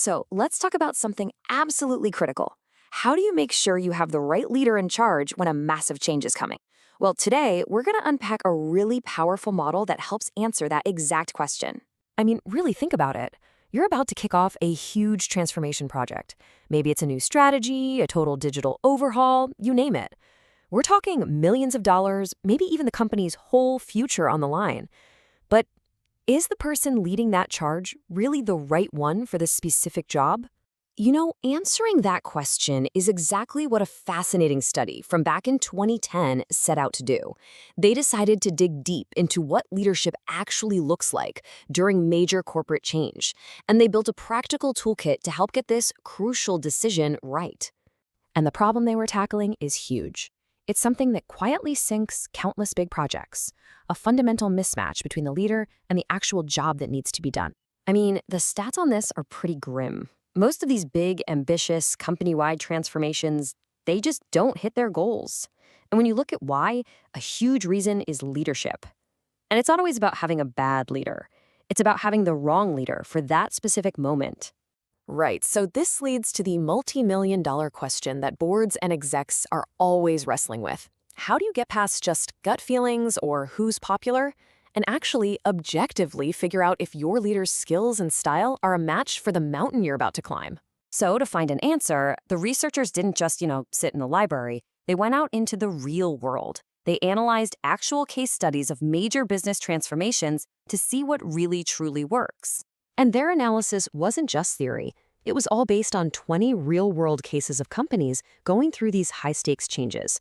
So let's talk about something absolutely critical. How do you make sure you have the right leader in charge when a massive change is coming? Well, today, we're going to unpack a really powerful model that helps answer that exact question. I mean, really think about it. You're about to kick off a huge transformation project. Maybe it's a new strategy, a total digital overhaul, you name it. We're talking millions of dollars, maybe even the company's whole future on the line. But is the person leading that charge really the right one for this specific job? Answering that question is exactly what a fascinating study from back in 2010 set out to do. They decided to dig deep into what leadership actually looks like during major corporate change, and they built a practical toolkit to help get this crucial decision right. And the problem they were tackling is huge. It's something that quietly sinks countless big projects, a fundamental mismatch between the leader and the actual job that needs to be done. I mean, the stats on this are pretty grim. Most of these big, ambitious, company-wide transformations, they just don't hit their goals. And when you look at why, a huge reason is leadership. And it's not always about having a bad leader. It's about having the wrong leader for that specific moment. Right, so this leads to the multi-million-dollar question that boards and execs are always wrestling with. How do you get past just gut feelings or who's popular, and actually objectively figure out if your leader's skills and style are a match for the mountain you're about to climb? So to find an answer, the researchers didn't just, sit in the library. They went out into the real world. They analyzed actual case studies of major business transformations to see what really truly works. And their analysis wasn't just theory. It was all based on 20 real-world cases of companies going through these high-stakes changes.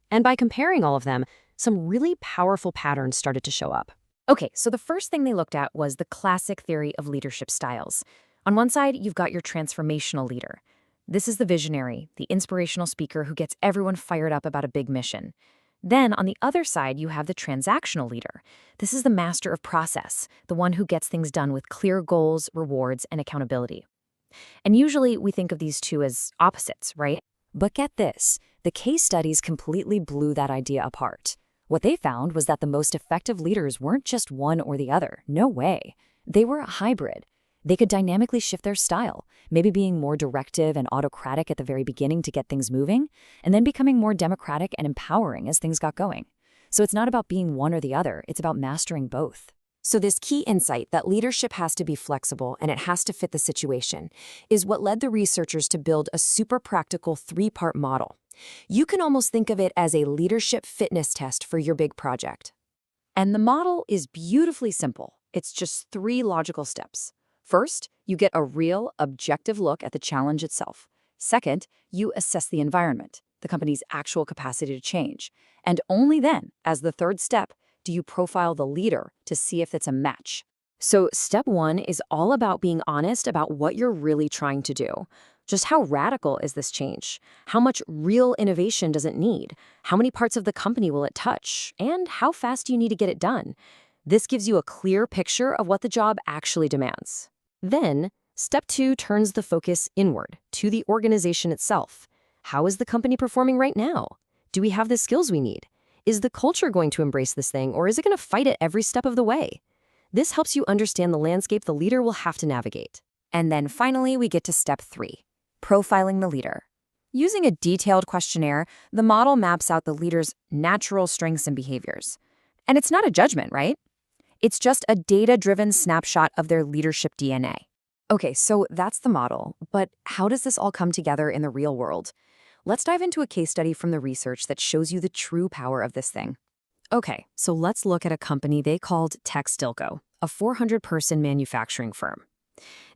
And by comparing all of them, some really powerful patterns started to show up. Okay, so the first thing they looked at was the classic theory of leadership styles. On one side, you've got your transformational leader. This is the visionary, the inspirational speaker who gets everyone fired up about a big mission. Then, on the other side, you have the transactional leader. This is the master of process, the one who gets things done with clear goals, rewards, and accountability. And usually, we think of these two as opposites, right? But get this, the case studies completely blew that idea apart. What they found was that the most effective leaders weren't just one or the other. No way. They were a hybrid. They could dynamically shift their style, maybe being more directive and autocratic at the very beginning to get things moving, and then becoming more democratic and empowering as things got going. So it's not about being one or the other, it's about mastering both. So this key insight that leadership has to be flexible and it has to fit the situation is what led the researchers to build a super practical 3-part model. You can almost think of it as a leadership fitness test for your big project. And the model is beautifully simple. It's just 3 logical steps. First, you get a real, objective look at the challenge itself. Second, you assess the environment, the company's actual capacity to change. And only then, as the third step, do you profile the leader to see if it's a match. So step 1 is all about being honest about what you're really trying to do. Just how radical is this change? How much real innovation does it need? How many parts of the company will it touch? And how fast do you need to get it done? This gives you a clear picture of what the job actually demands. Then, step 2 turns the focus inward, to the organization itself. How is the company performing right now? Do we have the skills we need? Is the culture going to embrace this thing, or is it going to fight it every step of the way? This helps you understand the landscape the leader will have to navigate. And then finally, we get to step 3. Profiling the leader. Using a detailed questionnaire, the model maps out the leader's natural strengths and behaviors. And it's not a judgment, right? It's just a data-driven snapshot of their leadership DNA. Okay, so that's the model, but how does this all come together in the real world? Let's dive into a case study from the research that shows you the true power of this thing. Okay, so let's look at a company they called Textilco, a 400-person manufacturing firm.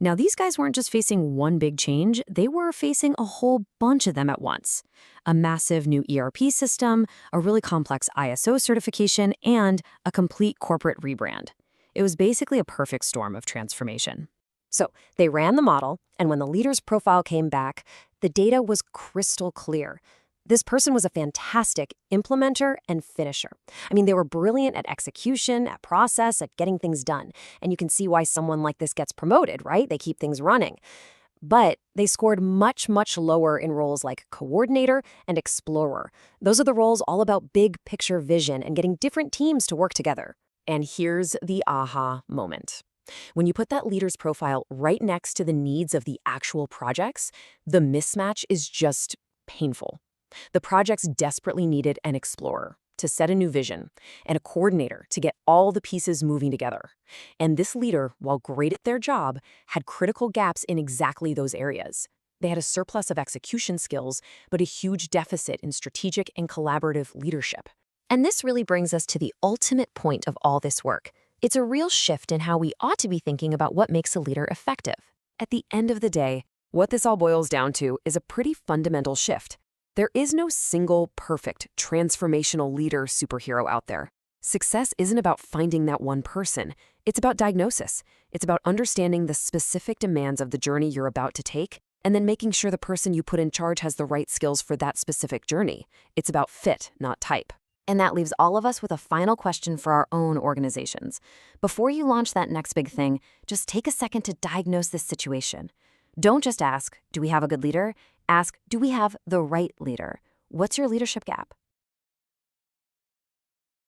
Now, these guys weren't just facing one big change, they were facing a whole bunch of them at once. A massive new ERP system, a really complex ISO certification, and a complete corporate rebrand. It was basically a perfect storm of transformation. So they ran the model, and when the leader's profile came back, the data was crystal clear. This person was a fantastic implementer and finisher. I mean, they were brilliant at execution, at process, at getting things done. And you can see why someone like this gets promoted, right? They keep things running. But they scored much, much lower in roles like coordinator and explorer. Those are the roles all about big picture vision and getting different teams to work together. And here's the aha moment. When you put that leader's profile right next to the needs of the actual projects, the mismatch is just painful. The projects desperately needed an explorer to set a new vision and a coordinator to get all the pieces moving together. And this leader, while great at their job, had critical gaps in exactly those areas. They had a surplus of execution skills, but a huge deficit in strategic and collaborative leadership. And this really brings us to the ultimate point of all this work. It's a real shift in how we ought to be thinking about what makes a leader effective. At the end of the day, what this all boils down to is a pretty fundamental shift. There is no single, perfect, transformational leader superhero out there. Success isn't about finding that one person. It's about diagnosis. It's about understanding the specific demands of the journey you're about to take, and then making sure the person you put in charge has the right skills for that specific journey. It's about fit, not type. And that leaves all of us with a final question for our own organizations. Before you launch that next big thing, just take a second to diagnose this situation. Don't just ask, do we have a good leader? Ask, do we have the right leader? What's your leadership gap?